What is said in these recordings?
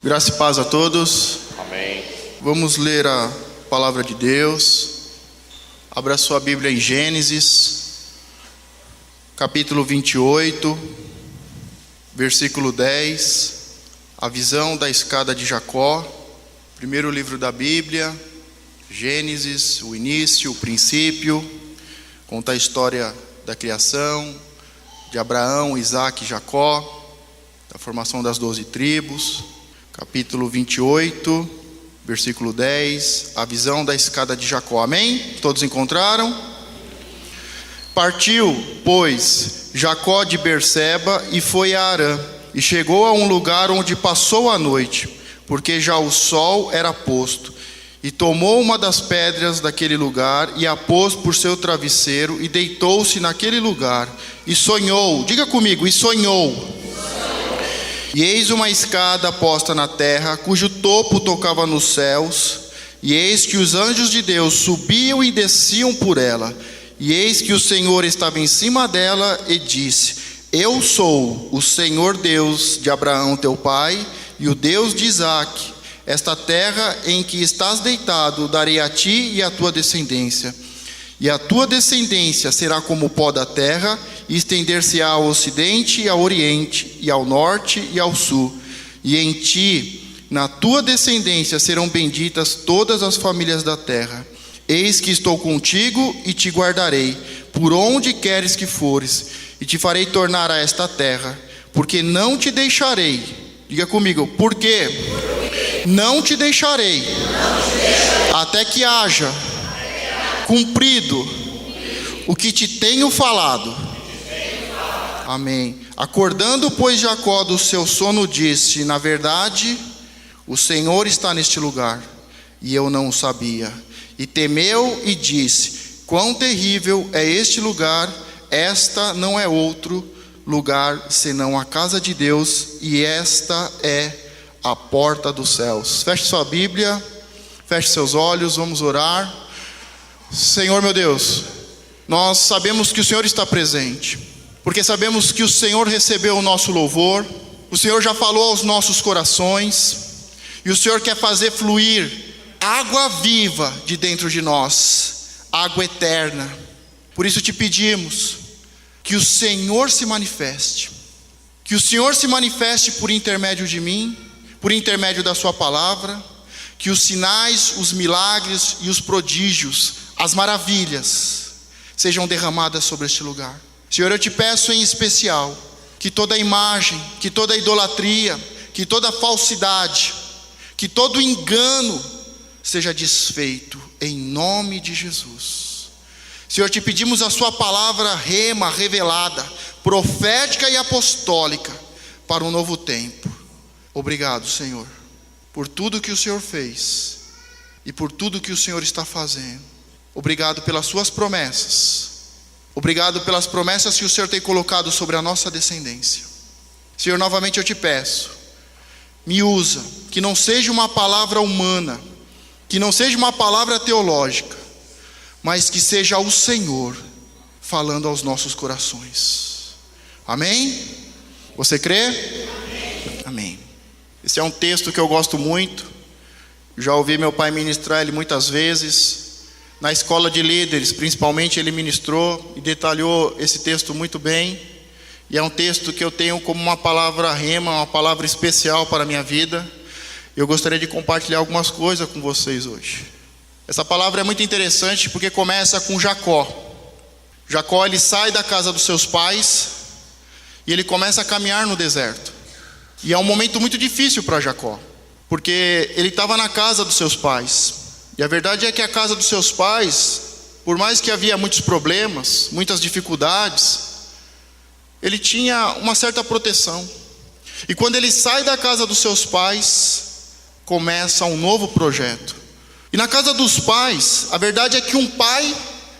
Graça e paz a todos. Amém. Vamos ler a palavra de Deus. Abra sua Bíblia em Gênesis, capítulo 28, versículo 10. A visão da escada de Jacó. Primeiro livro da Bíblia, Gênesis, o início, o princípio. Conta a história da criação de Abraão, Isaque e Jacó, da formação das 12 tribos. Capítulo 28, versículo 10, a visão da escada de Jacó. Amém? Todos encontraram? Partiu, pois, Jacó de Berseba e foi a Harã, e chegou a um lugar onde passou a noite, porque já o sol era posto. E tomou uma das pedras daquele lugar e a pôs por seu travesseiro e deitou-se naquele lugar. E sonhou, diga comigo, e sonhou. E eis uma escada posta na terra, cujo topo tocava nos céus, e eis que os anjos de Deus subiam e desciam por ela, e eis que o Senhor estava em cima dela e disse: Eu sou o Senhor Deus de Abraão teu pai, e o Deus de Isaque. Esta terra em que estás deitado darei a ti e à tua descendência, e a tua descendência será como o pó da terra, e estender-se-á ao ocidente e ao oriente, e ao norte e ao sul. E em ti, na tua descendência, serão benditas todas as famílias da terra. Eis que estou contigo e te guardarei, por onde queres que fores, e te farei tornar a esta terra, porque não te deixarei. Diga comigo, porque não te deixarei, até que haja cumprido o que te tenho falado. Amém. Acordando, pois, Jacó do seu sono, disse: Na verdade, o Senhor está neste lugar, e eu não o sabia. E temeu e disse: Quão terrível é este lugar! Esta não é outro lugar senão a casa de Deus, e esta é a porta dos céus. Feche sua Bíblia, feche seus olhos, vamos orar. Senhor meu Deus, nós sabemos que o Senhor está presente, porque sabemos que o Senhor recebeu o nosso louvor, o Senhor já falou aos nossos corações, e o Senhor quer fazer fluir água viva de dentro de nós, água eterna. Por isso te pedimos que o Senhor se manifeste, que o Senhor se manifeste por intermédio de mim, por intermédio da sua palavra, que os sinais, os milagres e os prodígios, as maravilhas sejam derramadas sobre este lugar. Senhor, eu te peço em especial que toda imagem, que toda idolatria, que toda falsidade, que todo engano seja desfeito em nome de Jesus. Senhor, te pedimos a sua palavra rema, revelada, profética e apostólica para um novo tempo. Obrigado, Senhor, por tudo que o Senhor fez e por tudo que o Senhor está fazendo. Obrigado pelas suas promessas. Obrigado pelas promessas que o Senhor tem colocado sobre a nossa descendência. Senhor, novamente eu te peço, me usa, que não seja uma palavra humana, que não seja uma palavra teológica, mas que seja o Senhor falando aos nossos corações. Amém? Você crê? Amém. Amém. Esse é um texto que eu gosto muito, já ouvi meu pai ministrar ele muitas vezes. Na escola de líderes, principalmente, ele ministrou e detalhou esse texto muito bem. E é um texto que eu tenho como uma palavra rema, uma palavra especial para a minha vida. Eu gostaria de compartilhar algumas coisas com vocês hoje. Essa palavra é muito interessante porque começa com Jacó. Jacó, ele sai da casa dos seus pais e ele começa a caminhar no deserto. E é um momento muito difícil para Jacó, porque ele estava na casa dos seus pais. E a verdade é que a casa dos seus pais, por mais que havia muitos problemas, muitas dificuldades, ele tinha uma certa proteção. E quando ele sai da casa dos seus pais, começa um novo projeto. E na casa dos pais, a verdade é que um pai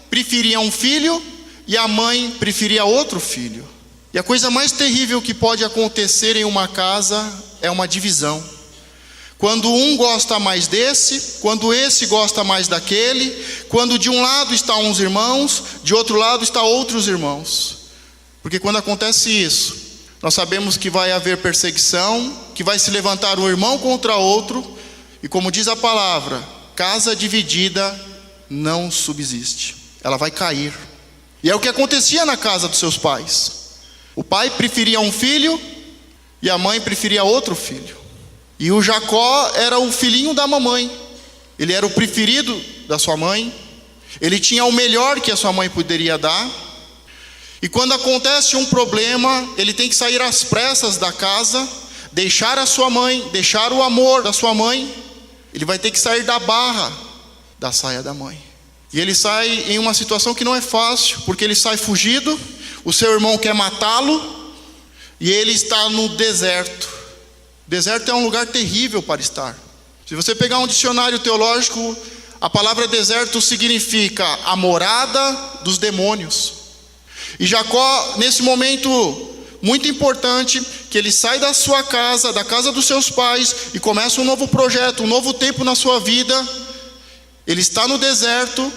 preferia um filho e a mãe preferia outro filho. E a coisa mais terrível que pode acontecer em uma casa é uma divisão. Quando um gosta mais desse, quando esse gosta mais daquele, quando de um lado estão uns irmãos, de outro lado estão outros irmãos. Porque quando acontece isso, Nós sabemos que vai haver perseguição, que vai se levantar um irmão contra outro, e como diz a palavra, casa dividida não subsiste, ela vai cair. E é o que acontecia na casa dos seus pais. O pai preferia um filho e a mãe preferia outro filho. E o Jacó era o filhinho da mamãe, ele era o preferido da sua mãe, ele tinha o melhor que a sua mãe poderia dar. E quando acontece um problema, ele tem que sair às pressas da casa, deixar a sua mãe, deixar o amor da sua mãe. Ele vai ter que sair da barra da saia da mãe. E ele sai em uma situação que não é fácil, porque ele sai fugido, o seu irmão quer matá-lo, e ele está no deserto. Deserto é um lugar terrível para estar. Se você pegar um dicionário teológico, a palavra deserto significa a morada dos demônios. E Jacó, nesse momento muito importante, que ele sai da sua casa, da casa dos seus pais, e começa um novo projeto, um novo tempo na sua vida. Ele está no deserto,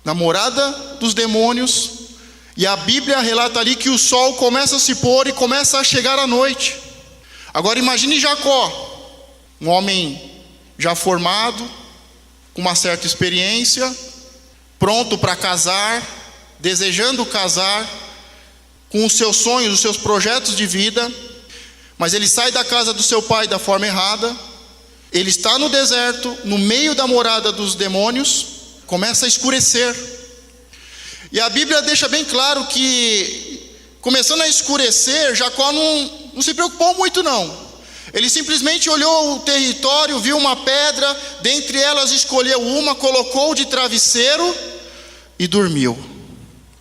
na morada dos demônios, e a Bíblia relata ali que o sol começa a se pôr e começa a chegar a noite. Agora imagine Jacó, um homem já formado, com uma certa experiência, pronto para casar, desejando casar, com os seus sonhos, os seus projetos de vida, mas ele sai da casa do seu pai da forma errada, ele está no deserto, no meio da morada dos demônios, começa a escurecer, e a Bíblia deixa bem claro que, começando a escurecer, Jacó não se preocupou muito não. Ele simplesmente olhou o território, viu uma pedra, dentre elas escolheu uma, colocou de travesseiro e dormiu.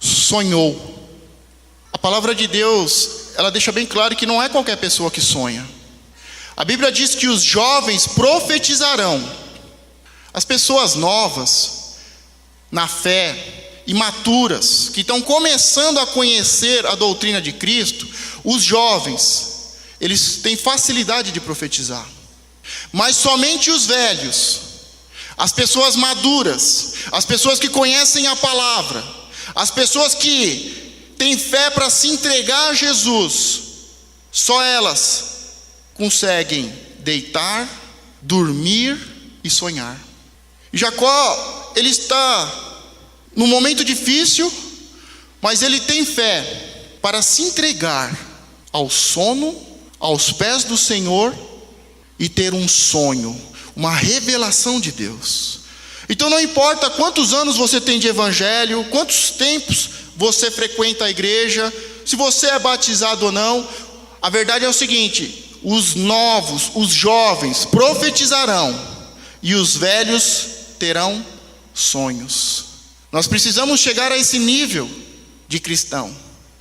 Sonhou. A palavra de Deus, ela deixa bem claro que não é qualquer pessoa que sonha. A Bíblia diz que os jovens profetizarão. As pessoas novas, na fé, imaturas, que estão começando a conhecer a doutrina de Cristo, os jovens, eles têm facilidade de profetizar. Mas somente os velhos, as pessoas maduras, as pessoas que conhecem a palavra, as pessoas que têm fé para se entregar a Jesus, só elas conseguem deitar, dormir e sonhar. E Jacó, ele está num momento difícil, mas ele tem fé para se entregar ao sono, aos pés do Senhor, e ter um sonho, uma revelação de Deus. Então não importa quantos anos você tem de evangelho, quantos tempos você frequenta a igreja, se você é batizado ou não, a verdade é o seguinte: os novos, os jovens profetizarão, e os velhos terão sonhos. Nós precisamos chegar a esse nível de cristão.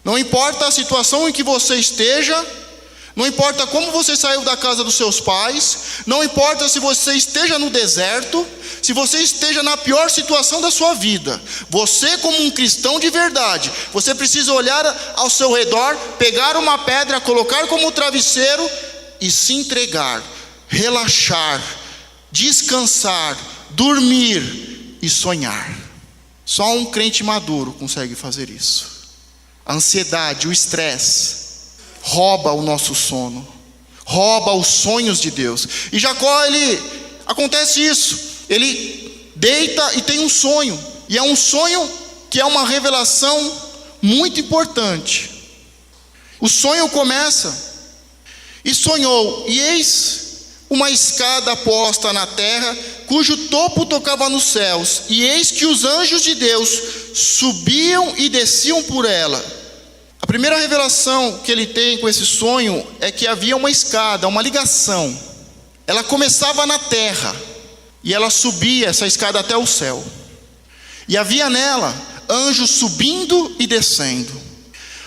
Não importa a situação em que você esteja, não importa como você saiu da casa dos seus pais, não importa se você esteja no deserto, se você esteja na pior situação da sua vida, você, como um cristão de verdade, você precisa olhar ao seu redor, pegar uma pedra, colocar como travesseiro e se entregar, relaxar, descansar, dormir e sonhar. Só um crente maduro consegue fazer isso. A ansiedade, o estresse rouba o nosso sono, rouba os sonhos de Deus. E Jacó, acontece isso, ele deita e tem um sonho, e é um sonho que é uma revelação muito importante. O sonho começa: e sonhou, e eis uma escada posta na terra, cujo topo tocava nos céus, e eis que os anjos de Deus subiam e desciam por ela. A primeira revelação que ele tem com esse sonho é que havia uma escada, uma ligação. Ela começava na terra e ela subia essa escada até o céu. E havia nela anjos subindo e descendo.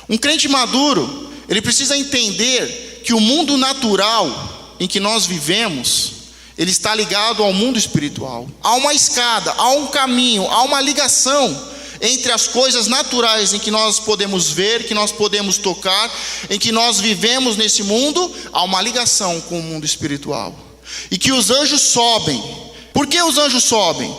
Um crente maduro, ele precisa entender que o mundo natural em que nós vivemos, ele está ligado ao mundo espiritual. Há uma escada, há um caminho, há uma ligação entre as coisas naturais em que nós podemos ver, que nós podemos tocar, em que nós vivemos nesse mundo, há uma ligação com o mundo espiritual. E que os anjos sobem. Por que os anjos sobem?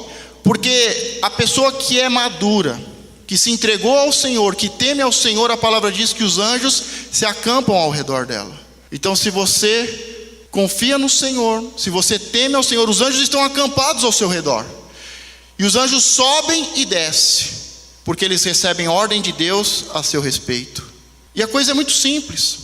Porque a pessoa que é madura, que que se entregou ao Senhor, que teme ao Senhor, a palavra diz que os anjos se acampam ao redor dela. Então, se você confia no Senhor, se você teme ao Senhor, os anjos estão acampados ao seu redor. E os anjos sobem e descem, porque eles recebem ordem de Deus a seu respeito. E a coisa é muito simples.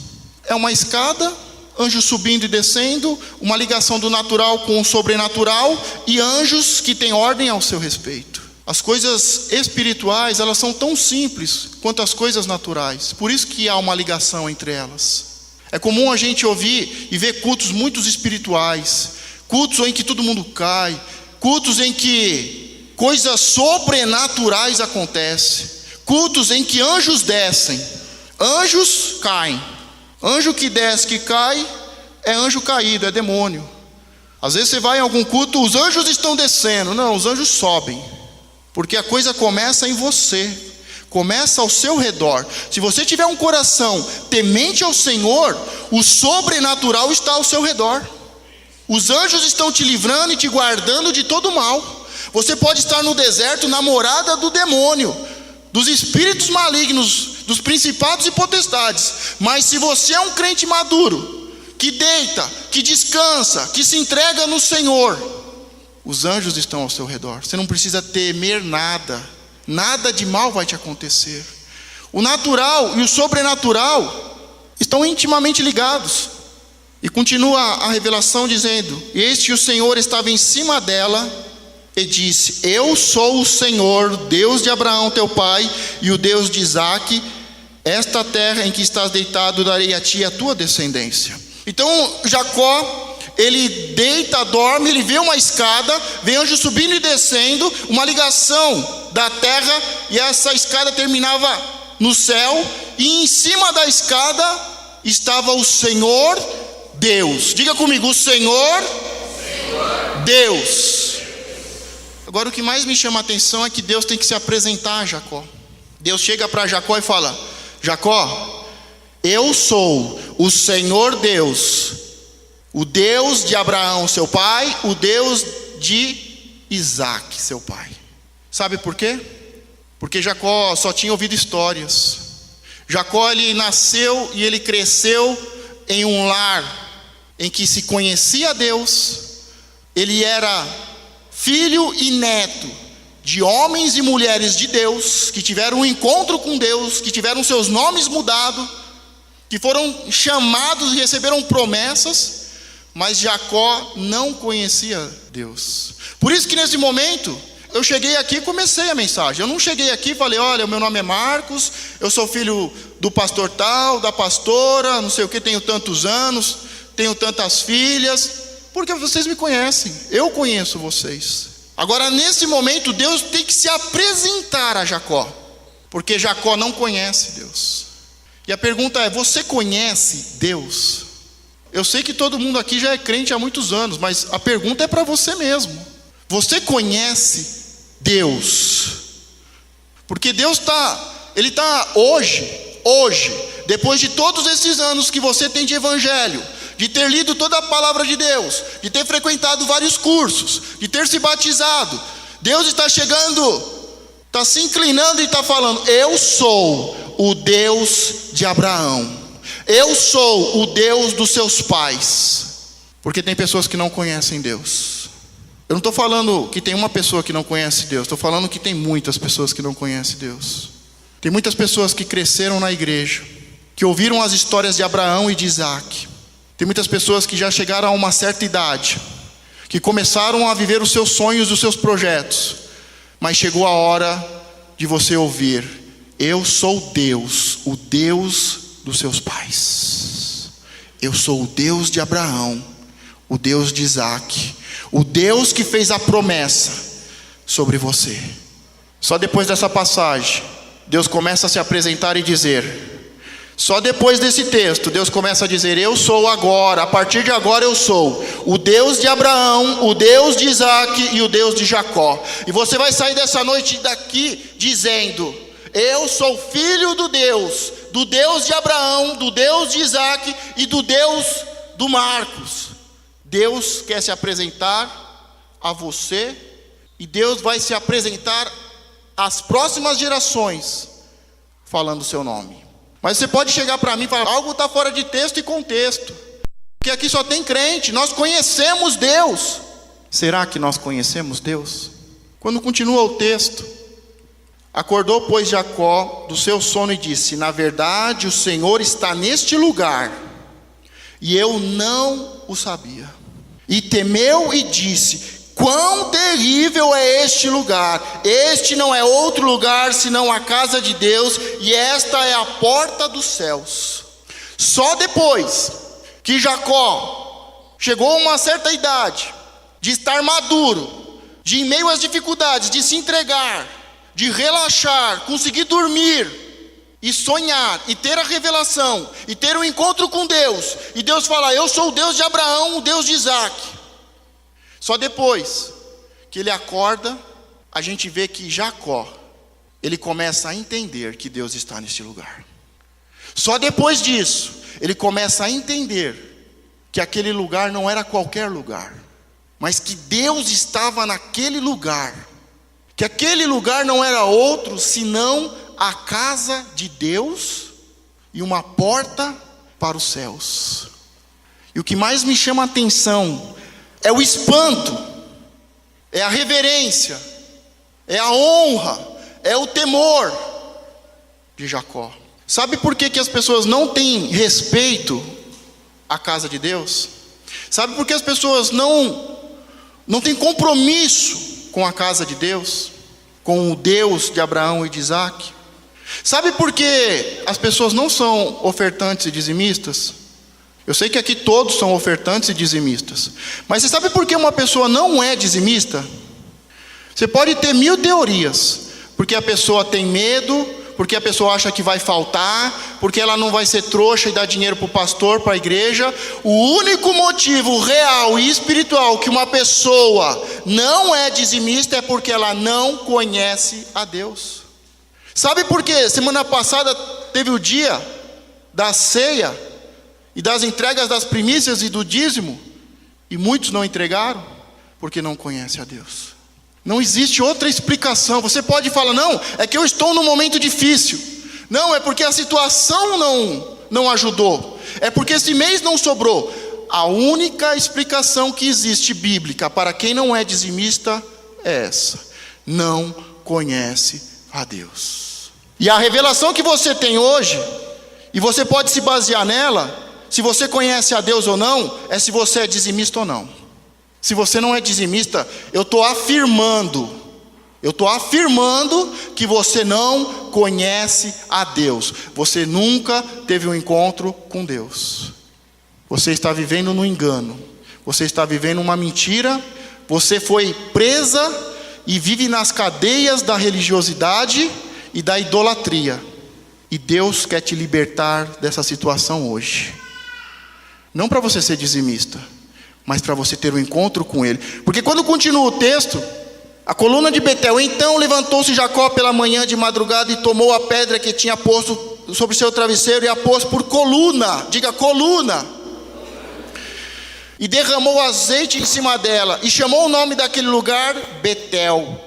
É uma escada, anjos subindo e descendo, uma ligação do natural com o sobrenatural e anjos que têm ordem ao seu respeito. As coisas espirituais, elas são tão simples quanto as coisas naturais. Por isso que há uma ligação entre elas. É comum a gente ouvir e ver cultos muito espirituais, cultos em que todo mundo cai, cultos em que coisas sobrenaturais acontecem, cultos em que anjos descem, anjos caem. Anjo que desce, que cai, é anjo caído, é demônio. Às vezes você vai em algum culto, os anjos estão descendo. Não, os anjos sobem, porque a coisa começa em você, começa ao seu redor. Se você tiver um coração temente ao Senhor, o sobrenatural está ao seu redor. Os anjos estão te livrando e te guardando de todo mal. Você pode estar no deserto, na morada do demônio, dos espíritos malignos, dos principados e potestades. Mas se você é um crente maduro, que deita, que descansa, que se entrega no Senhor, os anjos estão ao seu redor. Você não precisa temer nada. Nada de mal vai te acontecer. O natural e o sobrenatural estão intimamente ligados. E continua a revelação dizendo: eis que o Senhor estava em cima dela e disse: eu sou o Senhor, Deus de Abraão teu pai, e o Deus de Isaque. Esta terra em que estás deitado darei a ti e a tua descendência. Então Jacó, ele deita, dorme, ele vê uma escada, vê anjo subindo e descendo, uma ligação da terra, e essa escada terminava no céu, e em cima da escada estava o Senhor Deus. Diga comigo: o Senhor Deus. Agora o que mais me chama a atenção é que Deus tem que se apresentar a Jacó. Deus chega para Jacó e fala: Jacó, eu sou o Senhor Deus, o Deus de Abraão seu pai, o Deus de Isaque seu pai. Sabe por quê? Porque Jacó só tinha ouvido histórias. Jacó, ele nasceu e ele cresceu em um lar em que se conhecia Deus. Ele era filho e neto de homens e mulheres de Deus, que tiveram um encontro com Deus, que tiveram seus nomes mudados, que foram chamados e receberam promessas, mas Jacó não conhecia Deus. Por isso que nesse momento, eu cheguei aqui e comecei a mensagem. Eu não cheguei aqui e falei: olha, o meu nome é Marcos, eu sou filho do pastor tal, da pastora, não sei o que, tenho tantos anos, tenho tantas filhas, porque vocês me conhecem, eu conheço vocês. Agora, nesse momento, Deus tem que se apresentar a Jacó, porque Jacó não conhece Deus. E a pergunta é: você conhece Deus? Eu sei que todo mundo aqui já é crente há muitos anos, mas a pergunta é para você mesmo. Você conhece Deus? Porque Deus Ele está hoje, depois de todos esses anos que você tem de evangelho, de ter lido toda a palavra de Deus, de ter frequentado vários cursos, de ter se batizado, Deus está chegando, está se inclinando e está falando: eu sou o Deus de Abraão, eu sou o Deus dos seus pais. Porque tem pessoas que não conhecem Deus. Eu não estou falando que tem uma pessoa que não conhece Deus, estou falando que tem muitas pessoas que não conhecem Deus. Tem muitas pessoas que cresceram na igreja, que ouviram as histórias de Abraão e de Isaque. Tem muitas pessoas que já chegaram a uma certa idade, que começaram a viver os seus sonhos, os seus projetos, mas chegou a hora de você ouvir: eu sou Deus, o Deus dos seus pais. Eu sou o Deus de Abraão, o Deus de Isaque, o Deus que fez a promessa sobre você. Só depois dessa passagem, Deus começa a se apresentar e dizer... Só depois desse texto, Deus começa a dizer: eu sou agora, a partir de agora eu sou o Deus de Abraão, o Deus de Isaque e o Deus de Jacó. E você vai sair dessa noite daqui dizendo: eu sou filho do Deus de Abraão, do Deus de Isaque e do Deus do Marcos. Deus quer se apresentar a você, e Deus vai se apresentar as próximas gerações falando o seu nome. Mas você pode chegar para mim e falar, algo está fora de texto e contexto, porque aqui só tem crente, nós conhecemos Deus. Será que nós conhecemos Deus? Quando continua o texto, acordou, pois, Jacó do seu sono e disse: na verdade o Senhor está neste lugar, e eu não o sabia. E temeu e disse: quão terrível é este lugar! Este não é outro lugar senão a casa de Deus, e esta é a porta dos céus. Só depois que Jacó chegou a uma certa idade, de estar maduro, de em meio às dificuldades, de se entregar, de relaxar, conseguir dormir e sonhar, e ter a revelação, e ter um encontro com Deus, e Deus fala: eu sou o Deus de Abraão, o Deus de Isaac. Só depois que ele acorda, a gente vê que Jacó, ele começa a entender que Deus está neste lugar. Só depois disso, ele começa a entender que aquele lugar não era qualquer lugar, mas que Deus estava naquele lugar, que aquele lugar não era outro senão a casa de Deus e uma porta para os céus. E o que mais me chama a atenção é o espanto, é a reverência, é a honra, é o temor de Jacó. Sabe por que as pessoas não têm respeito à casa de Deus? Sabe por que as pessoas não têm compromisso com a casa de Deus, com o Deus de Abraão e de Isaac? Sabe por que as pessoas não são ofertantes e dizimistas? Eu sei que aqui todos são ofertantes e dizimistas, mas você sabe por que uma pessoa não é dizimista? Você pode ter 1000 teorias, porque a pessoa tem medo, porque a pessoa acha que vai faltar, porque ela não vai ser trouxa e dar dinheiro para o pastor, para a igreja. O único motivo real e espiritual que uma pessoa não é dizimista é porque ela não conhece a Deus. Sabe por quê? Semana passada teve o dia da ceia e das entregas das primícias e do dízimo, e muitos não entregaram porque não conhecem a Deus. Não existe outra explicação. Você pode falar: não, é que eu estou num momento difícil. Não, é porque a situação não ajudou. É porque esse mês não sobrou. A única explicação que existe bíblica para quem não é dizimista é essa: não conhece a Deus. E a revelação que você tem hoje, e você pode se basear nela, se você conhece a Deus ou não, é se você é dizimista ou não. Se você não é dizimista, eu estou afirmando que você não conhece a Deus. Você nunca teve um encontro com Deus. Você está vivendo no engano, você está vivendo uma mentira, você foi presa e vive nas cadeias da religiosidade e da idolatria. E Deus quer te libertar dessa situação hoje. Não para você ser dizimista, mas para você ter um encontro com Ele. Porque quando continua o texto, a coluna de Betel: então levantou-se Jacó pela manhã de madrugada e tomou a pedra que tinha posto sobre seu travesseiro e a pôs por coluna. Diga: coluna. E derramou azeite em cima dela e chamou o nome daquele lugar Betel.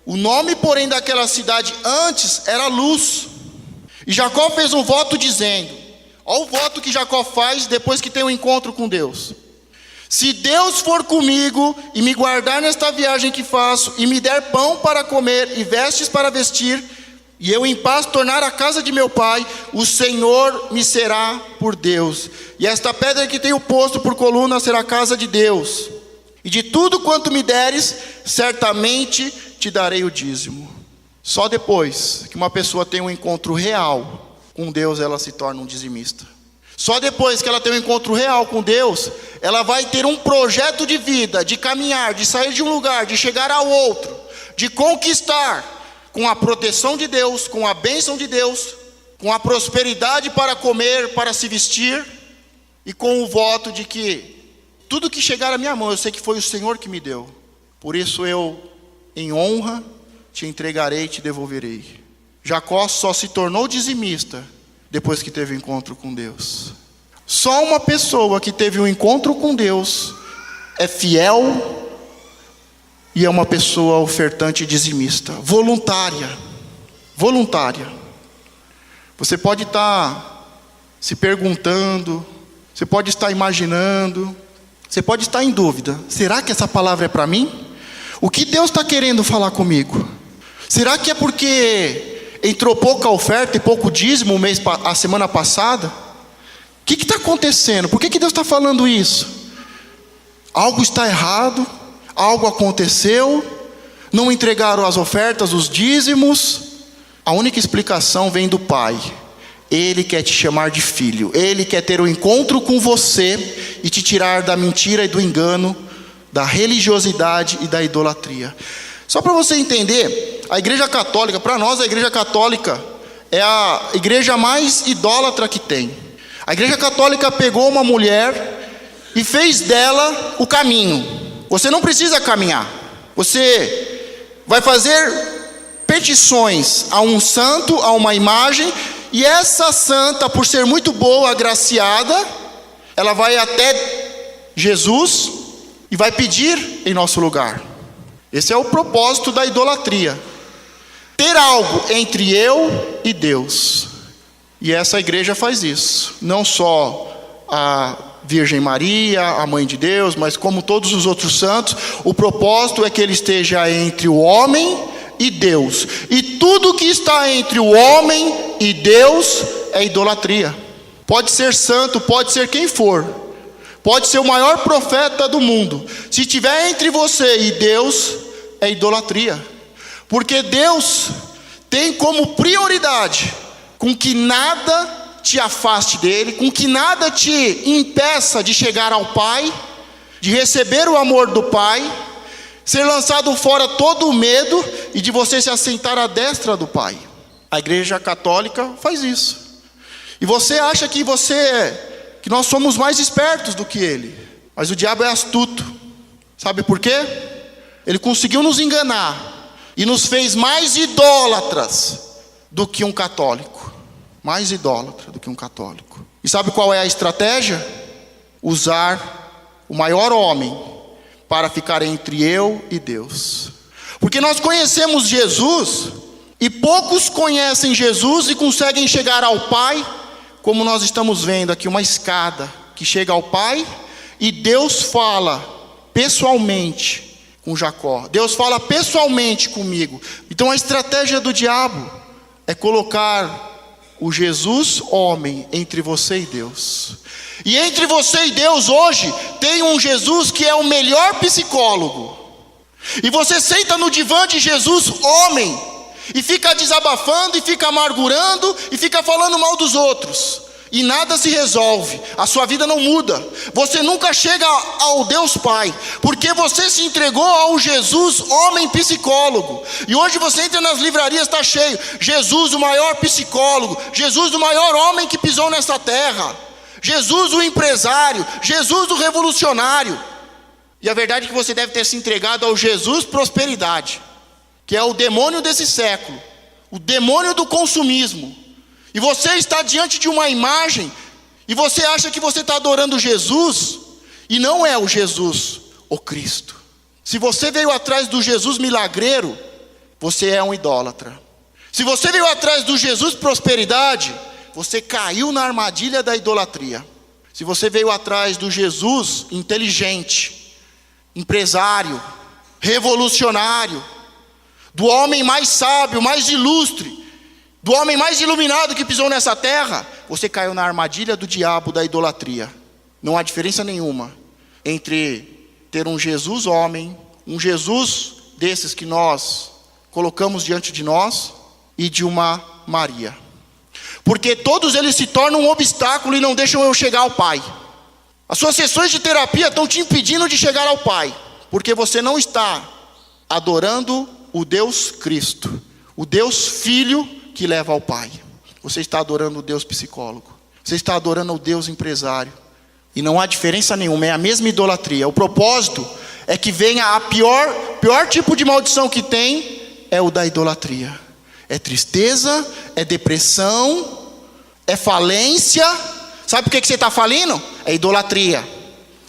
O nome, porém, daquela cidade antes era Luz. E Jacó fez um voto dizendo: olha o voto que Jacó faz depois que tem um encontro com Deus: se Deus for comigo e me guardar nesta viagem que faço, e me der pão para comer e vestes para vestir, e eu em paz tornar a casa de meu pai, o Senhor me será por Deus, e esta pedra que tenho posto por coluna será a casa de Deus, e de tudo quanto me deres, certamente te darei o dízimo. Só depois que uma pessoa tem um encontro real com Deus, ela se torna um dizimista. Só depois que ela tem um encontro real com Deus, ela vai ter um projeto de vida, de caminhar, de sair de um lugar, de chegar ao outro, de conquistar, com a proteção de Deus, com a bênção de Deus, com a prosperidade para comer, para se vestir, e com o voto de que tudo que chegar à minha mão, eu sei que foi o Senhor que me deu. Por isso eu, em honra, te entregarei e te devolverei. Jacó só se tornou dizimista depois que teve um encontro com Deus. Só uma pessoa que teve um encontro com Deus é fiel e é uma pessoa ofertante e dizimista, voluntária. Você pode estar se perguntando, você pode estar imaginando, você pode estar em dúvida: será que essa palavra é para mim? O que Deus está querendo falar comigo? Será que é porque entrou pouca oferta e pouco dízimo a semana passada? O que está acontecendo? Por que Deus está falando isso? Algo está errado? Algo aconteceu? Não entregaram as ofertas, os dízimos? A única explicação vem do Pai. Ele quer te chamar de filho. Ele quer ter um encontro com você e te tirar da mentira e do engano, da religiosidade e da idolatria. Só para você entender, a igreja católica, para nós a igreja católica é a igreja mais idólatra que tem. A igreja católica pegou uma mulher e fez dela o caminho. Você não precisa caminhar. Você vai fazer petições a um santo, a uma imagem, e essa santa, por ser muito boa, agraciada, ela vai até Jesus e vai pedir em nosso lugar. Esse é o propósito da idolatria: ter algo entre eu e Deus. E essa igreja faz isso. Não só a Virgem Maria, a Mãe de Deus, mas como todos os outros santos, o propósito é que ele esteja entre o homem e Deus. E tudo que está entre o homem e Deus é idolatria. Pode ser santo, pode ser quem for, pode ser o maior profeta do mundo. Se estiver entre você e Deus, é idolatria. Porque Deus tem como prioridade com que nada te afaste dele, com que nada te impeça de chegar ao Pai, de receber o amor do Pai, ser lançado fora todo o medo e de você se assentar à destra do Pai. A igreja católica faz isso. E você acha que nós somos mais espertos do que ele. Mas o diabo é astuto. Sabe por quê? Ele conseguiu nos enganar e nos fez mais idólatras do que um católico. Mais idólatra do que um católico. E sabe qual é a estratégia? Usar o maior homem para ficar entre eu e Deus. Porque nós conhecemos Jesus e poucos conhecem Jesus e conseguem chegar ao Pai, como nós estamos vendo aqui, uma escada que chega ao Pai, e Deus fala pessoalmente com Jacó. Deus fala pessoalmente comigo. Então a estratégia do diabo é colocar o Jesus homem entre você e Deus. E entre você e Deus hoje tem um Jesus que é o melhor psicólogo. E você senta no divã de Jesus homem e fica desabafando, e fica amargurando, e fica falando mal dos outros, e nada se resolve, a sua vida não muda. Você nunca chega ao Deus Pai, porque você se entregou ao Jesus homem psicólogo. E hoje você entra nas livrarias, está cheio: Jesus o maior psicólogo, Jesus o maior homem que pisou nessa terra, Jesus o empresário, Jesus o revolucionário. E a verdade é que você deve ter se entregado ao Jesus prosperidade, que é o demônio desse século, o demônio do consumismo. E você está diante de uma imagem, e você acha que você está adorando Jesus, e não é o Jesus, o Cristo. Se você veio atrás do Jesus milagreiro, você é um idólatra. Se você veio atrás do Jesus prosperidade, você caiu na armadilha da idolatria. Se você veio atrás do Jesus inteligente, empresário, revolucionário, do homem mais sábio, mais ilustre, do homem mais iluminado que pisou nessa terra, você caiu na armadilha do diabo da idolatria. Não há diferença nenhuma entre ter um Jesus homem, um Jesus desses que nós colocamos diante de nós, e de uma Maria. Porque todos eles se tornam um obstáculo e não deixam eu chegar ao Pai. As suas sessões de terapia estão te impedindo de chegar ao Pai, porque você não está adorando o Deus Cristo, o Deus Filho que leva ao Pai. Você está adorando o Deus psicólogo, você está adorando o Deus empresário, e não há diferença nenhuma, é a mesma idolatria. O propósito é que venha a pior tipo de maldição que tem, é o da idolatria. É tristeza, é depressão, é falência. Sabe por que você está falindo? É idolatria.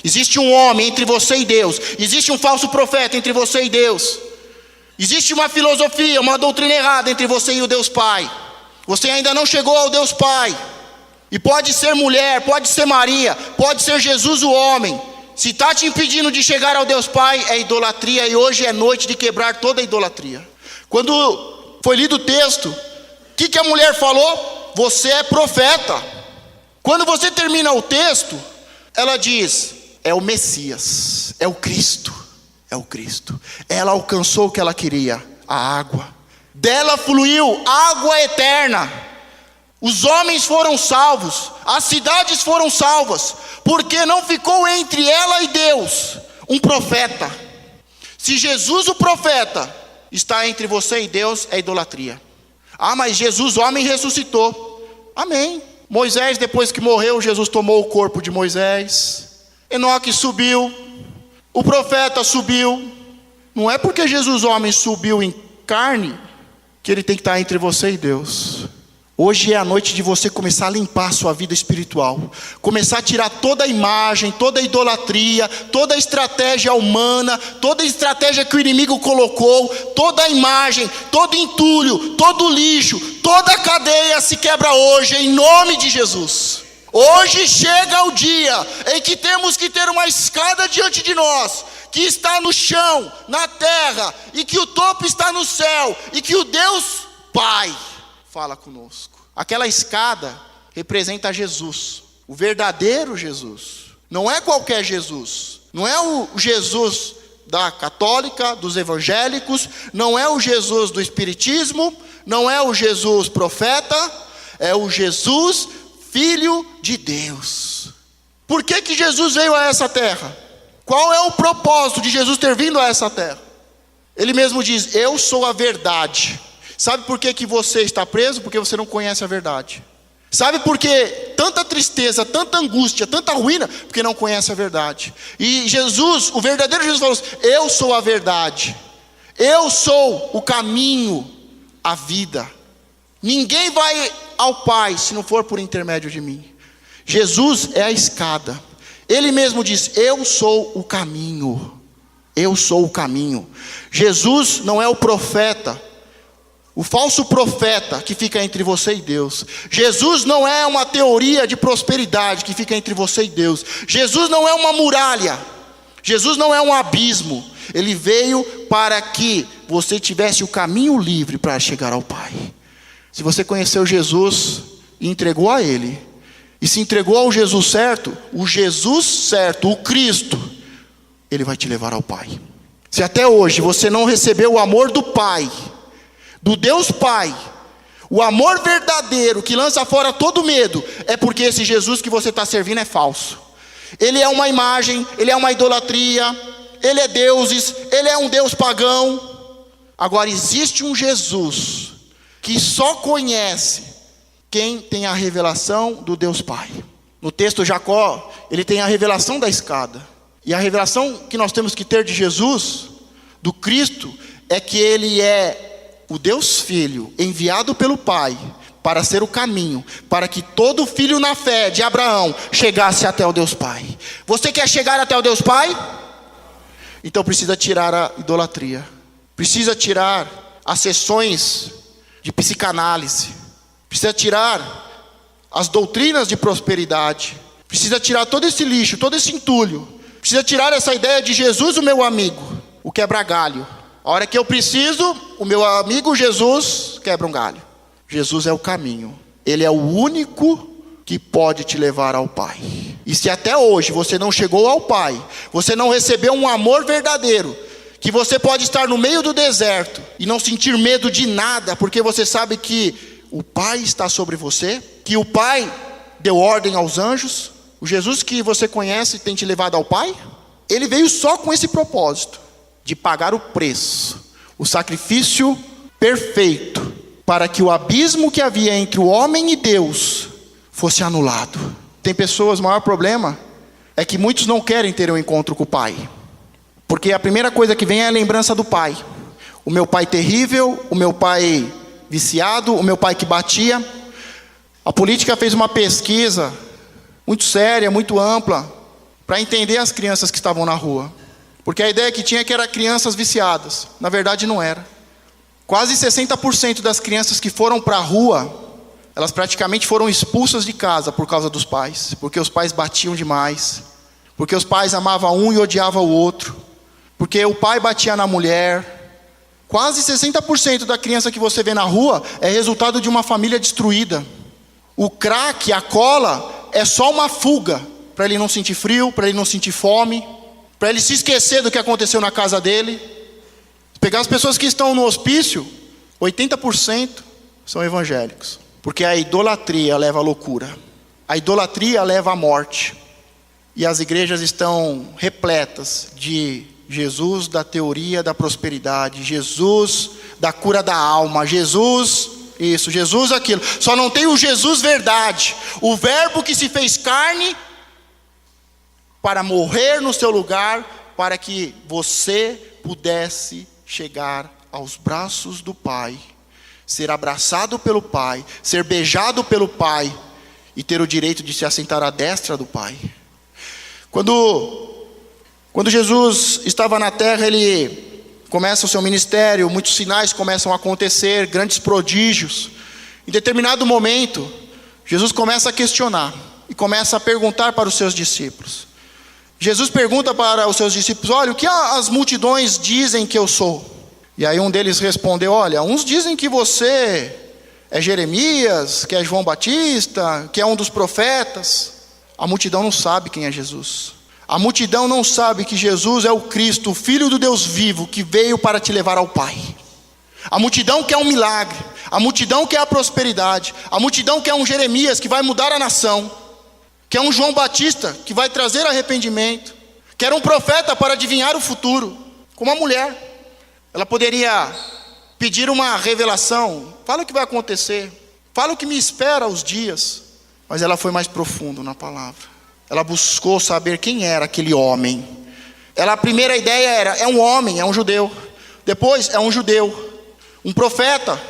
Existe um homem entre você e Deus. Existe um falso profeta entre você e Deus. Existe uma filosofia, uma doutrina errada entre você e o Deus Pai. Você ainda não chegou ao Deus Pai. E pode ser mulher, pode ser Maria, pode ser Jesus o homem. Se está te impedindo de chegar ao Deus Pai, é idolatria. E hoje é noite de quebrar toda a idolatria. Quando foi lido o texto, o que a mulher falou? Você é profeta. Quando você termina o texto, ela diz: é o Messias, é o Cristo, é o Cristo. Ela alcançou o que ela queria, a água. Dela fluiu água eterna. Os homens foram salvos, as cidades foram salvas, porque não ficou entre ela e Deus um profeta. Se Jesus o profeta está entre você e Deus, é idolatria. Ah, mas Jesus homem ressuscitou. Amém. Moisés, depois que morreu, Jesus tomou o corpo de Moisés. Enoque subiu, o profeta subiu. Não é porque Jesus homem subiu em carne que ele tem que estar entre você e Deus. Hoje é a noite de você começar a limpar a sua vida espiritual. Começar a tirar toda a imagem, toda a idolatria, toda a estratégia humana, toda a estratégia que o inimigo colocou, toda a imagem, todo entulho, todo lixo, toda a cadeia se quebra hoje, em nome de Jesus. Hoje chega o dia em que temos que ter uma escada diante de nós, que está no chão, na terra, e que o topo está no céu, e que o Deus Pai fala conosco. Aquela escada representa Jesus, o verdadeiro Jesus. Não é qualquer Jesus. Não é o Jesus da católica, dos evangélicos. Não é o Jesus do espiritismo. Não é o Jesus profeta. É o Jesus Filho de Deus. Por que Jesus veio a essa terra? Qual é o propósito de Jesus ter vindo a essa terra? Ele mesmo diz: eu sou a verdade. Sabe por que você está preso? Porque você não conhece a verdade. Sabe por que tanta tristeza, tanta angústia, tanta ruína? Porque não conhece a verdade. E Jesus, o verdadeiro Jesus, falou assim: eu sou a verdade. Eu sou o caminho, a vida. Ninguém vai ao Pai se não for por intermédio de mim. Jesus é a escada. Ele mesmo diz: eu sou o caminho. Eu sou o caminho. Jesus não é o profeta, o falso profeta que fica entre você e Deus. Jesus não é uma teoria de prosperidade que fica entre você e Deus. Jesus não é uma muralha. Jesus não é um abismo. Ele veio para que você tivesse o caminho livre para chegar ao Pai. Se você conheceu Jesus e entregou a Ele, e se entregou ao Jesus certo, o Cristo, Ele vai te levar ao Pai. Se até hoje você não recebeu o amor do Pai, do Deus Pai, o amor verdadeiro que lança fora todo medo, é porque esse Jesus que você está servindo é falso. Ele é uma imagem, ele é uma idolatria, ele é deuses, ele é um Deus pagão. Agora existe um Jesus que só conhece quem tem a revelação do Deus Pai. No texto Jacó, ele tem a revelação da escada. E a revelação que nós temos que ter de Jesus, do Cristo, é que ele é o Deus Filho, enviado pelo Pai, para ser o caminho, para que todo filho na fé de Abraão chegasse até o Deus Pai. Você quer chegar até o Deus Pai? Então precisa tirar a idolatria. Precisa tirar as sessões de psicanálise. Precisa tirar as doutrinas de prosperidade. Precisa tirar todo esse lixo, todo esse entulho. Precisa tirar essa ideia de Jesus, o meu amigo, o quebra-galho. A hora que eu preciso, o meu amigo Jesus quebra um galho. Jesus é o caminho. Ele é o único que pode te levar ao Pai. E se até hoje você não chegou ao Pai, você não recebeu um amor verdadeiro, que você pode estar no meio do deserto e não sentir medo de nada, porque você sabe que o Pai está sobre você, que o Pai deu ordem aos anjos. O Jesus que você conhece tem te levado ao Pai. Ele veio só com esse propósito, de pagar o preço, o sacrifício perfeito, para que o abismo que havia entre o homem e Deus fosse anulado. Tem pessoas, o maior problema é que muitos não querem ter um encontro com o Pai, porque a primeira coisa que vem é a lembrança do pai. O meu pai terrível, o meu pai viciado, o meu pai que batia. A política fez uma pesquisa muito séria, muito ampla, para entender as crianças que estavam na rua. Porque a ideia que tinha é que eram crianças viciadas. Na verdade não era. Quase 60% das crianças que foram para a rua, elas praticamente foram expulsas de casa por causa dos pais. Porque os pais batiam demais. Porque os pais amavam um e odiavam o outro. Porque o pai batia na mulher. Quase 60% da criança que você vê na rua é resultado de uma família destruída. O crack, a cola, é só uma fuga. Para ele não sentir frio, para ele não sentir fome. Para ele se esquecer do que aconteceu na casa dele. Pegar as pessoas que estão no hospício, 80% são evangélicos. Porque a idolatria leva à loucura. A idolatria leva à morte. E as igrejas estão repletas de Jesus da teoria da prosperidade, Jesus da cura da alma, Jesus isso, Jesus aquilo. Só não tem o Jesus verdade, o verbo que se fez carne para morrer no seu lugar, para que você pudesse chegar aos braços do Pai, ser abraçado pelo Pai, ser beijado pelo Pai e ter o direito de se assentar à destra do Pai. Quando Jesus estava na terra, ele começa o seu ministério, muitos sinais começam a acontecer, grandes prodígios. Em determinado momento, Jesus começa a questionar e começa a perguntar para os seus discípulos. Jesus pergunta para os seus discípulos: olha, o que as multidões dizem que eu sou? E aí um deles respondeu: olha, uns dizem que você é Jeremias, que é João Batista, que é um dos profetas. A multidão não sabe quem é Jesus. A multidão não sabe que Jesus é o Cristo, o Filho do Deus vivo, que veio para te levar ao Pai. A multidão quer um milagre. A multidão quer a prosperidade. A multidão quer um Jeremias que vai mudar a nação. Quer um João Batista que vai trazer arrependimento. Quer um profeta para adivinhar o futuro. Como a mulher. Ela poderia pedir uma revelação. Fala o que vai acontecer. Fala o que me espera os dias. Mas ela foi mais profundo na palavra. Ela buscou saber quem era aquele homem. A primeira ideia era: é um homem, é um judeu. Depois, é um judeu, um profeta.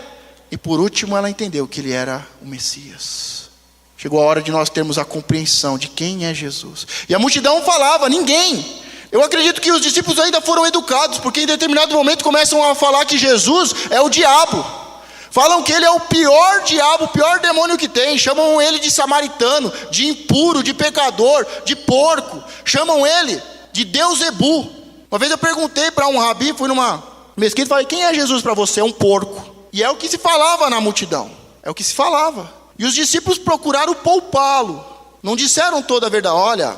E por último, ela entendeu que ele era o Messias. Chegou a hora de nós termos a compreensão de quem é Jesus. E a multidão falava: ninguém. Eu acredito que os discípulos ainda foram educados, porque em determinado momento começam a falar que Jesus é o diabo. Falam que ele é o pior diabo, o pior demônio que tem. Chamam ele de samaritano, de impuro, de pecador, de porco. Chamam ele de Deusebu. Uma vez eu perguntei para um rabi, fui numa mesquita e falei: quem é Jesus para você? É um porco. E é o que se falava na multidão. É o que se falava. E os discípulos procuraram poupá-lo. Não disseram toda a verdade. Olha,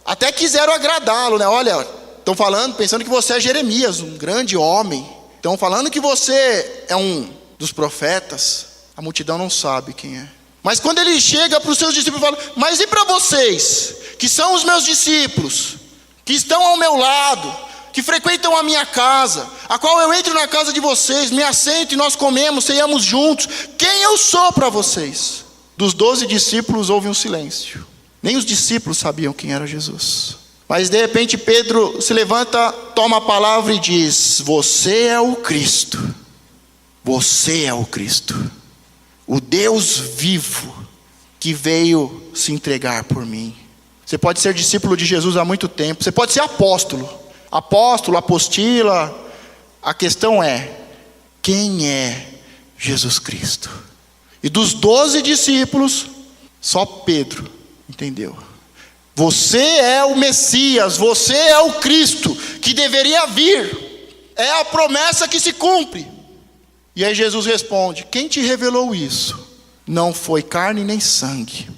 até quiseram agradá-lo, né? Olha, estão falando, pensando que você é Jeremias, um grande homem. Estão falando que você é um dos profetas. A multidão não sabe quem é. Mas quando ele chega para os seus discípulos e fala: mas e para vocês, que são os meus discípulos, que estão ao meu lado, que frequentam a minha casa, a qual eu entro na casa de vocês, me assento e nós comemos, ceiamos juntos, quem eu sou para vocês? Dos 12 discípulos houve um silêncio. Nem os discípulos sabiam quem era Jesus. Mas de repente Pedro se levanta, toma a palavra e diz: você é o Cristo. Você é o Cristo, o Deus vivo que veio se entregar por mim. Você pode ser discípulo de Jesus há muito tempo. Você pode ser apóstolo, apostila. A questão é: quem é Jesus Cristo? E dos 12 discípulos, só Pedro entendeu. Você é o Messias, você é o Cristo que deveria vir. É a promessa que se cumpre. E aí Jesus responde: quem te revelou isso? Não foi carne nem sangue.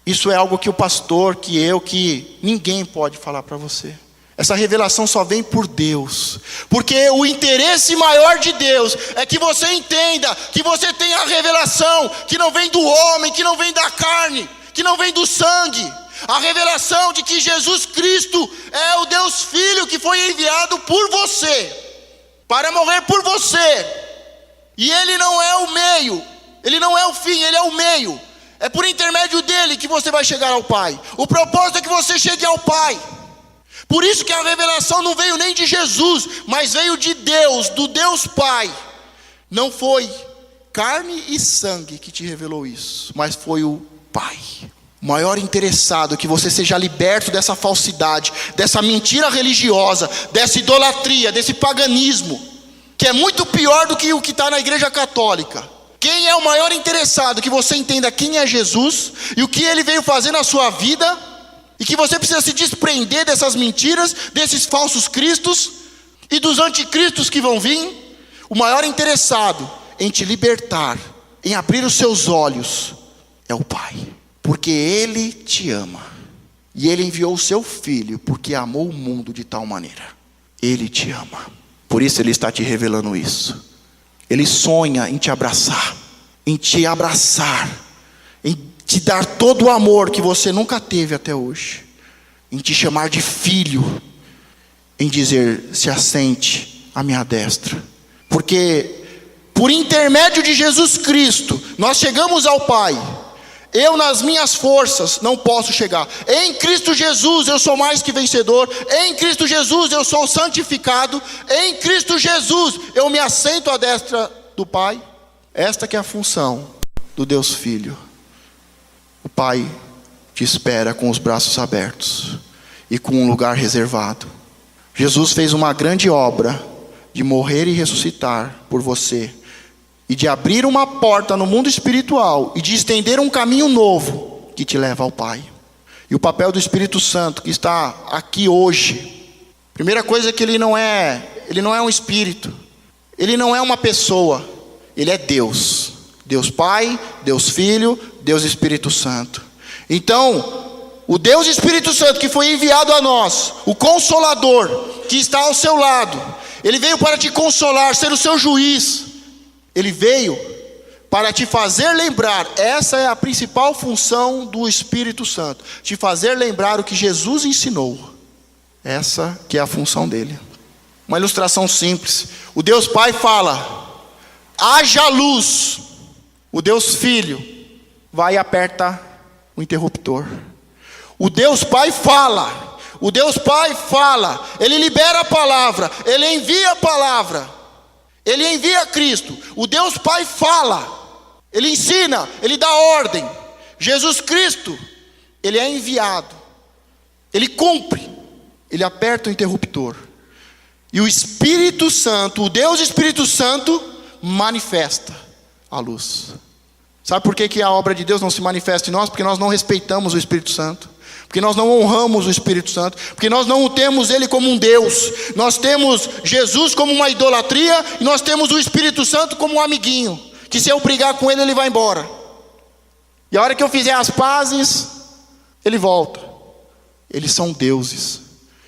Isso é algo que o pastor, que ninguém pode falar para você. Essa revelação só vem por Deus. Porque o interesse maior de Deus é que você entenda que você tem a revelação que não vem do homem, que não vem da carne, que não vem do sangue. A revelação de que Jesus Cristo é o Deus Filho que foi enviado por você, para morrer por você. E ele não é o meio, ele não é o fim, ele é o meio. É por intermédio dele que você vai chegar ao Pai. O propósito é que você chegue ao Pai. Por isso que a revelação não veio nem de Jesus, mas veio de Deus, do Deus Pai. Não foi carne e sangue que te revelou isso, mas foi o Pai. O maior interessado que você seja liberto dessa falsidade, dessa mentira religiosa, dessa idolatria, desse paganismo, que é muito pior do que o que está na igreja católica. Quem é o maior interessado? Que você entenda quem é Jesus e o que ele veio fazer na sua vida, e que você precisa se desprender dessas mentiras, desses falsos cristos e dos anticristos que vão vir. O maior interessado em te libertar, em abrir os seus olhos, é o Pai, porque Ele te ama, e Ele enviou o seu Filho, porque amou o mundo de tal maneira. Ele te ama, por isso Ele está te revelando isso. Ele sonha em te abraçar, em te dar todo o amor que você nunca teve até hoje, em te chamar de filho, em dizer: se assente à minha destra, porque por intermédio de Jesus Cristo nós chegamos ao Pai. Eu nas minhas forças não posso chegar. Em Cristo Jesus eu sou mais que vencedor. Em Cristo Jesus eu sou santificado. Em Cristo Jesus eu me assento à destra do Pai. Esta que é a função do Deus Filho. O Pai te espera com os braços abertos e com um lugar reservado. Jesus fez uma grande obra de morrer e ressuscitar por você, e de abrir uma porta no mundo espiritual, e de estender um caminho novo que te leva ao Pai. E o papel do Espírito Santo que está aqui hoje, primeira coisa é que ele não é um espírito, ele não é uma pessoa, ele é Deus. Deus Pai, Deus Filho, Deus Espírito Santo. Então, o Deus Espírito Santo que foi enviado a nós, o Consolador que está ao seu lado, ele veio para te consolar, ser o seu juiz. Ele veio para te fazer lembrar. Essa é a principal função do Espírito Santo, te fazer lembrar o que Jesus ensinou. Essa que é a função dele. Uma ilustração simples: o Deus Pai fala: haja luz. O Deus Filho vai e aperta o interruptor. O Deus Pai fala. O Deus Pai fala, Ele libera a palavra, Ele envia a palavra, Ele envia Cristo. O Deus Pai fala, Ele ensina, Ele dá ordem. Jesus Cristo, Ele é enviado, Ele cumpre, Ele aperta o interruptor. E o Espírito Santo, o Deus Espírito Santo, manifesta a luz. Sabe por que a obra de Deus não se manifesta em nós? Porque nós não respeitamos o Espírito Santo, porque nós não honramos o Espírito Santo, porque nós não temos Ele como um Deus. Nós temos Jesus como uma idolatria, e nós temos o Espírito Santo como um amiguinho, que se eu brigar com ele, ele vai embora, e a hora que eu fizer as pazes, ele volta. Eles são deuses,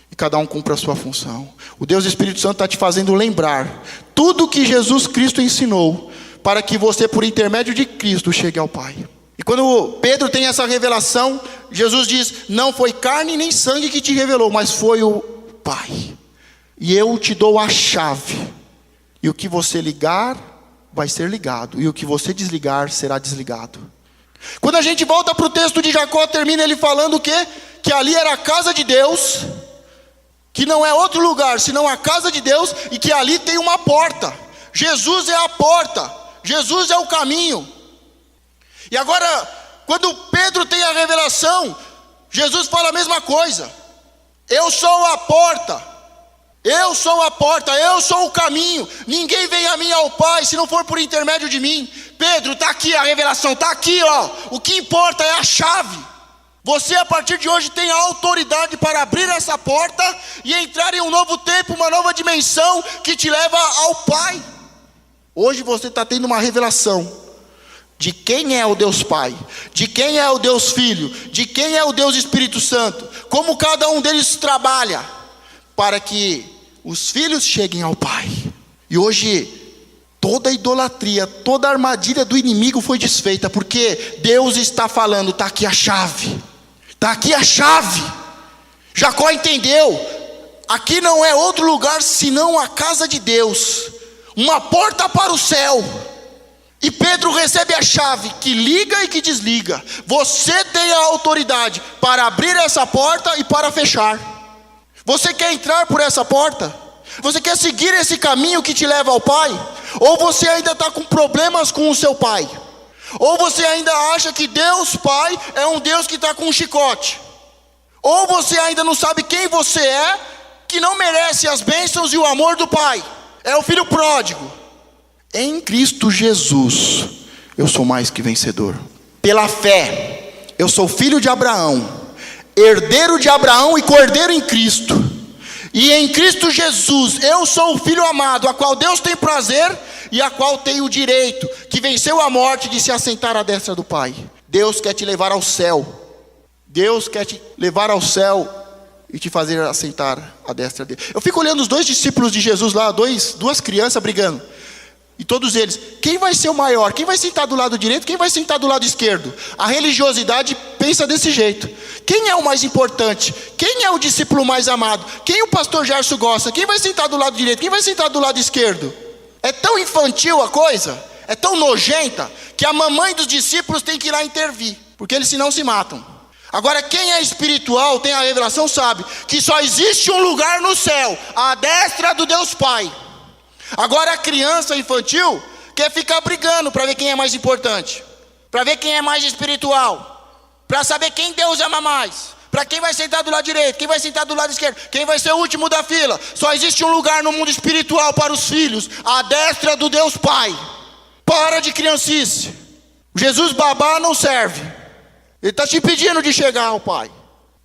e cada um cumpre a sua função. O Deus Espírito Santo está te fazendo lembrar tudo que Jesus Cristo ensinou, para que você, por intermédio de Cristo, chegue ao Pai. E quando Pedro tem essa revelação, Jesus diz: não foi carne nem sangue que te revelou, mas foi o Pai. E eu te dou a chave, e o que você ligar vai ser ligado, e o que você desligar será desligado. Quando a gente volta para o texto de Jacó, termina ele falando o quê? Que ali era a casa de Deus, que não é outro lugar senão a casa de Deus, e que ali tem uma porta. Jesus é a porta, Jesus é o caminho. E agora, quando Pedro tem a revelação, Jesus fala a mesma coisa: eu sou a porta, eu sou a porta, eu sou o caminho. Ninguém vem a mim ao Pai se não for por intermédio de mim. Pedro, está aqui a revelação, está aqui, ó. O que importa é a chave. Você, a partir de hoje, tem a autoridade para abrir essa porta e entrar em um novo tempo, uma nova dimensão que te leva ao Pai. Hoje você está tendo uma revelação de quem é o Deus Pai, de quem é o Deus Filho, de quem é o Deus Espírito Santo, como cada um deles trabalha para que os filhos cheguem ao Pai. E hoje toda a idolatria, toda a armadilha do inimigo foi desfeita, porque Deus está falando: está aqui a chave, está aqui a chave. Jacó entendeu, aqui não é outro lugar senão a casa de Deus, uma porta para o céu. E Pedro recebe a chave que liga e que desliga. Você tem a autoridade para abrir essa porta e para fechar. Você quer entrar por essa porta? Você quer seguir esse caminho que te leva ao Pai? Ou você ainda está com problemas com o seu pai? Ou você ainda acha que Deus Pai é um Deus que está com um chicote. Ou você ainda não sabe quem você é, que não merece as bênçãos e o amor do Pai. É o filho pródigo. Em Cristo Jesus, eu sou mais que vencedor. Pela fé, eu sou filho de Abraão, herdeiro de Abraão e cordeiro em Cristo. E em Cristo Jesus, eu sou o filho amado, a qual Deus tem prazer e a qual tem o direito, que venceu a morte, de se assentar à destra do Pai. Deus quer te levar ao céu. Deus quer te levar ao céu e te fazer assentar à destra dele. Eu fico olhando os dois discípulos de Jesus lá, duas crianças brigando. E todos eles, quem vai ser o maior? Quem vai sentar do lado direito? Quem vai sentar do lado esquerdo? A religiosidade pensa desse jeito. Quem é o mais importante? Quem é o discípulo mais amado? Quem o pastor Gerson gosta? Quem vai sentar do lado direito? Quem vai sentar do lado esquerdo? É tão infantil a coisa, é tão nojenta, que a mamãe dos discípulos tem que ir lá intervir, porque eles senão se matam. Agora quem é espiritual, tem a revelação, sabe que só existe um lugar no céu, à destra do Deus Pai. Agora a criança infantil quer ficar brigando para ver quem é mais importante, para ver quem é mais espiritual, para saber quem Deus ama mais, para quem vai sentar do lado direito, quem vai sentar do lado esquerdo, quem vai ser o último da fila. Só existe um lugar no mundo espiritual para os filhos, à destra do Deus Pai. Para de criancice. Jesus babá não serve. Ele está te impedindo de chegar ao Pai.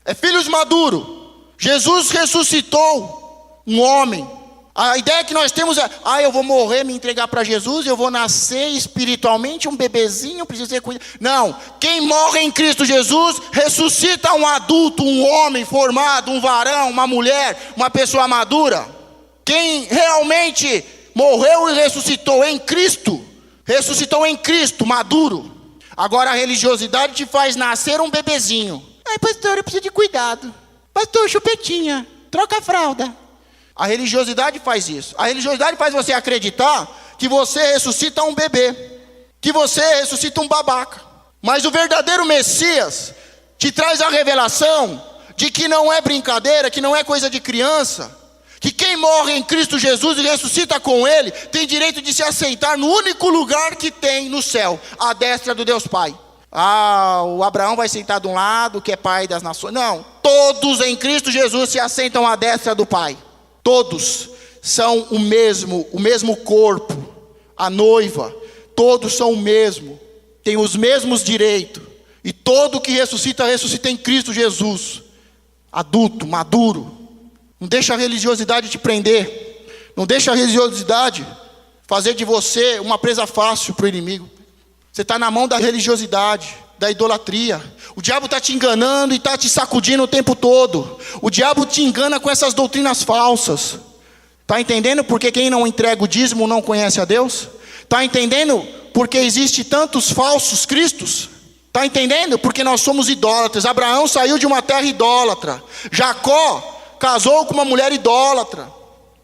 É filhos maduros. Jesus ressuscitou um homem. A ideia que nós temos é, eu vou morrer, me entregar para Jesus, eu vou nascer espiritualmente, um bebezinho, preciso ser cuidado. Não, quem morre em Cristo Jesus, ressuscita um adulto, um homem formado, um varão, uma mulher, uma pessoa madura. Quem realmente morreu e ressuscitou em Cristo, maduro. Agora a religiosidade te faz nascer um bebezinho. Pastor, eu preciso de cuidado. Pastor, chupetinha, troca a fralda. A religiosidade faz isso. A religiosidade faz você acreditar que você ressuscita um bebê, que você ressuscita um babaca. Mas o verdadeiro Messias te traz a revelação de que não é brincadeira, que não é coisa de criança, que quem morre em Cristo Jesus e ressuscita com Ele, tem direito de se assentar no único lugar que tem no céu, à destra do Deus Pai. O Abraão vai sentar de um lado, que é pai das nações. Não, todos em Cristo Jesus se assentam à destra do Pai. Todos são o mesmo corpo, a noiva, todos são o mesmo, têm os mesmos direitos, e todo que ressuscita em Cristo Jesus, adulto, maduro. Não deixa a religiosidade te prender, não deixa a religiosidade fazer de você uma presa fácil para o inimigo. Você está na mão da religiosidade, da idolatria. O diabo está te enganando e está te sacudindo o tempo todo. O diabo te engana com essas doutrinas falsas. Está entendendo porque quem não entrega o dízimo não conhece a Deus? Está entendendo porque existe tantos falsos cristos? Está entendendo? Porque nós somos idólatras. Abraão saiu de uma terra idólatra. Jacó casou com uma mulher idólatra.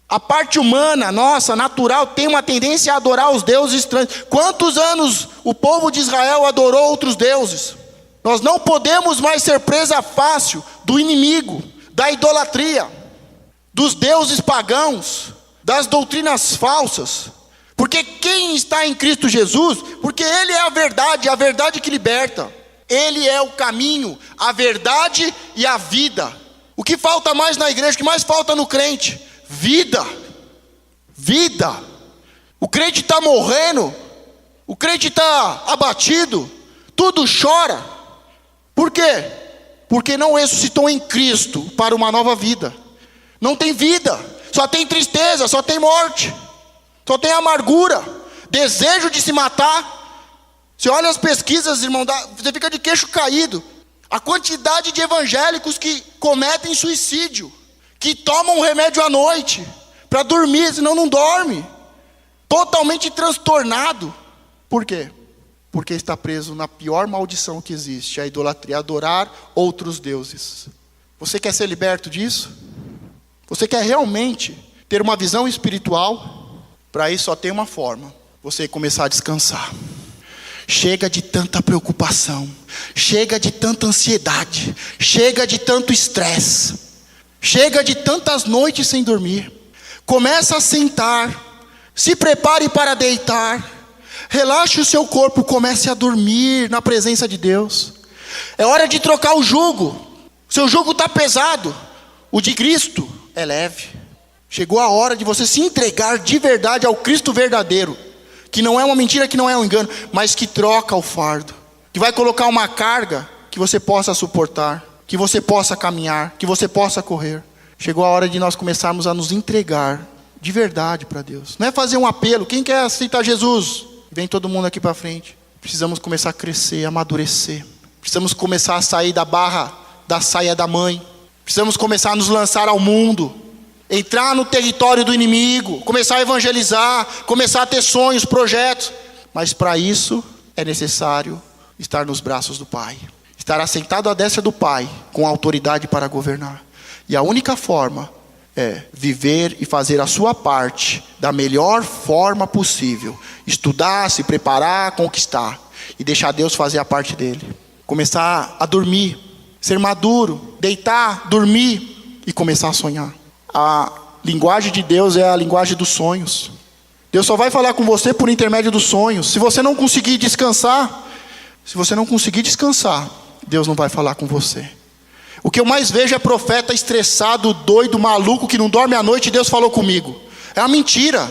A parte humana, nossa, natural, tem uma tendência a adorar os deuses estranhos. Quantos anos o povo de Israel adorou outros deuses? Nós não podemos mais ser presa fácil do inimigo, da idolatria, dos deuses pagãos, das doutrinas falsas. Porque quem está em Cristo Jesus, porque Ele é a verdade que liberta. Ele é o caminho, a verdade e a vida. O que falta mais na igreja, o que mais falta no crente? Vida. O crente está morrendo, o crente está abatido, tudo chora. Por quê? Porque não ressuscitou em Cristo para uma nova vida. Não tem vida, só tem tristeza, só tem morte, só tem amargura, desejo de se matar. Você olha as pesquisas, irmão, você fica de queixo caído. A quantidade de evangélicos que cometem suicídio, que tomam remédio à noite para dormir, senão não dorme, totalmente transtornado. Por quê? Porque está preso na pior maldição que existe, a idolatria, adorar outros deuses. Você quer ser liberto disso? Você quer realmente ter uma visão espiritual? Para isso só tem uma forma: você começar a descansar. Chega de tanta preocupação, chega de tanta ansiedade, chega de tanto estresse, chega de tantas noites sem dormir. Começa a sentar, se prepare para deitar, Relaxe o seu corpo, comece a dormir na presença de Deus. É hora de trocar o jugo. Seu jugo está pesado. O de Cristo é leve. Chegou a hora de você se entregar de verdade ao Cristo verdadeiro, que não é uma mentira, que não é um engano, mas que troca o fardo, que vai colocar uma carga que você possa suportar, que você possa caminhar, que você possa correr. Chegou a hora de nós começarmos a nos entregar de verdade para Deus. Não é fazer um apelo. Quem quer aceitar Jesus? Vem todo mundo aqui para frente. Precisamos começar a crescer, amadurecer. Precisamos começar a sair da barra, da saia da mãe. Precisamos começar a nos lançar ao mundo, entrar no território do inimigo, começar a evangelizar, começar a ter sonhos, projetos. Mas para isso é necessário estar nos braços do Pai, estar assentado à destra do Pai, com autoridade para governar. E a única forma é viver e fazer a sua parte da melhor forma possível. Estudar, se preparar, conquistar. E deixar Deus fazer a parte dele. Começar a dormir, ser maduro, deitar, dormir e começar a sonhar. A linguagem de Deus é a linguagem dos sonhos. Deus só vai falar com você por intermédio dos sonhos. Se você não conseguir descansar, Deus não vai falar com você. O que eu mais vejo é profeta estressado, doido, maluco, que não dorme à noite e Deus falou comigo. É uma mentira.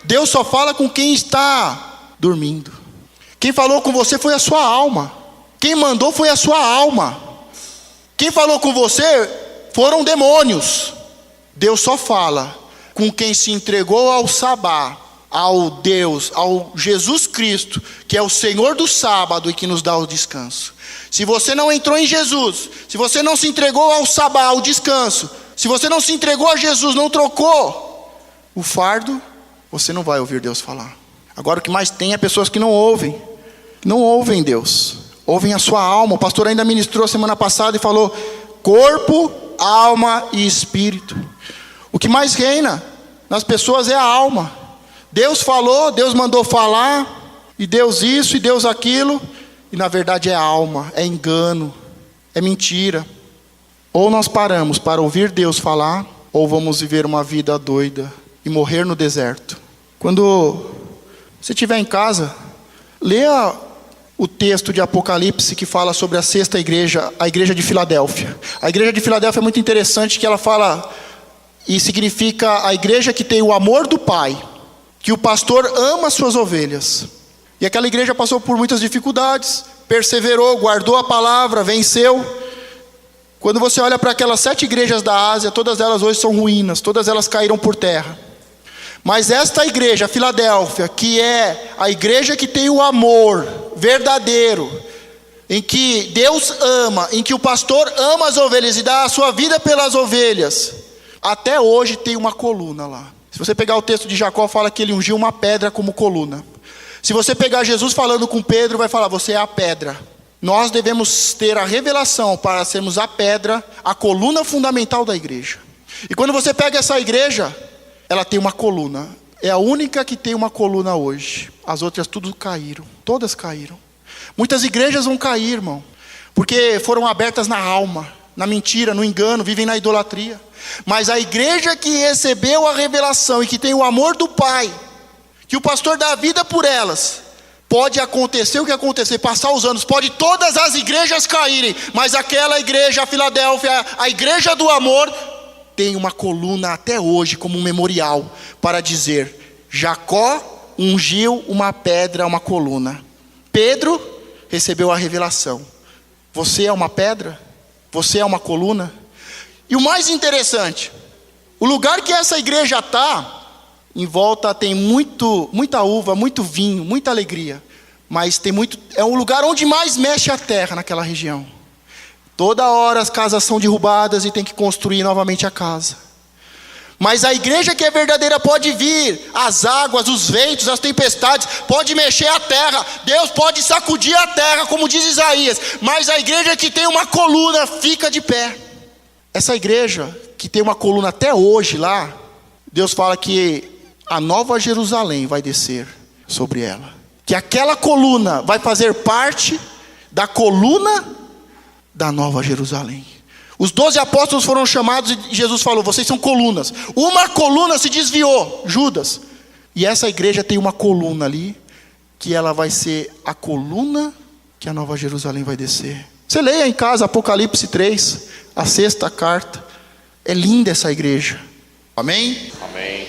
Deus só fala com quem está dormindo. Quem falou com você foi a sua alma. Quem mandou foi a sua alma. Quem falou com você foram demônios. Deus só fala com quem se entregou ao Sabá, ao Deus, ao Jesus Cristo, que é o Senhor do sábado e que nos dá o descanso. Se você não entrou em Jesus, se você não se entregou ao Sabá, ao descanso, se você não se entregou a Jesus, não trocou o fardo, você não vai ouvir Deus falar. Agora o que mais tem é pessoas que não ouvem Deus, ouvem a sua alma. O pastor ainda ministrou semana passada e falou: corpo, alma e espírito. O que mais reina nas pessoas é a alma. Deus falou, Deus mandou falar, e Deus isso e Deus aquilo, e na verdade é alma, é engano, é mentira. Ou nós paramos para ouvir Deus falar, ou vamos viver uma vida doida e morrer no deserto. Quando você estiver em casa, leia o texto de Apocalipse que fala sobre a sexta igreja, a igreja de Filadélfia. A igreja de Filadélfia é muito interessante, que ela fala e significa a igreja que tem o amor do Pai, que o pastor ama as suas ovelhas. E aquela igreja passou por muitas dificuldades, perseverou, guardou a palavra, venceu. Quando você olha para aquelas 7 igrejas da Ásia, todas elas hoje são ruínas, todas elas caíram por terra. Mas esta igreja, a Filadélfia, que é a igreja que tem o amor verdadeiro, em que Deus ama, em que o pastor ama as ovelhas e dá a sua vida pelas ovelhas, até hoje tem uma coluna lá. Se você pegar o texto de Jacó, fala que ele ungiu uma pedra como coluna. Se você pegar Jesus falando com Pedro, vai falar: você é a pedra. Nós devemos ter a revelação para sermos a pedra, a coluna fundamental da igreja. E quando você pega essa igreja, ela tem uma coluna. É a única que tem uma coluna hoje. As outras tudo caíram, todas caíram. Muitas igrejas vão cair, irmão, porque foram abertas na alma, na mentira, no engano, vivem na idolatria. Mas a igreja que recebeu a revelação e que tem o amor do Pai, que o pastor dá a vida por elas, pode acontecer o que acontecer, passar os anos, pode todas as igrejas caírem, mas aquela igreja, a Filadélfia, a igreja do amor, tem uma coluna até hoje como um memorial para dizer: Jacó ungiu uma pedra, uma coluna. Pedro recebeu a revelação. Você é uma pedra? Você é uma coluna? E o mais interessante, o lugar que essa igreja está, em volta tem muita uva, muito vinho, muita alegria. Mas é um lugar onde mais mexe a terra naquela região. Toda hora as casas são derrubadas e tem que construir novamente a casa. Mas a igreja que é verdadeira pode vir, as águas, os ventos, as tempestades, pode mexer a terra. Deus pode sacudir a terra, como diz Isaías. Mas a igreja que tem uma coluna fica de pé. Essa igreja que tem uma coluna até hoje lá, Deus fala que a nova Jerusalém vai descer sobre ela. Que aquela coluna vai fazer parte da coluna da nova Jerusalém. Os 12 apóstolos foram chamados e Jesus falou: vocês são colunas. Uma coluna se desviou, Judas. E essa igreja tem uma coluna ali, que ela vai ser a coluna que a Nova Jerusalém vai descer. Você leia em casa Apocalipse 3, a 6ª carta. É linda essa igreja. Amém? Amém.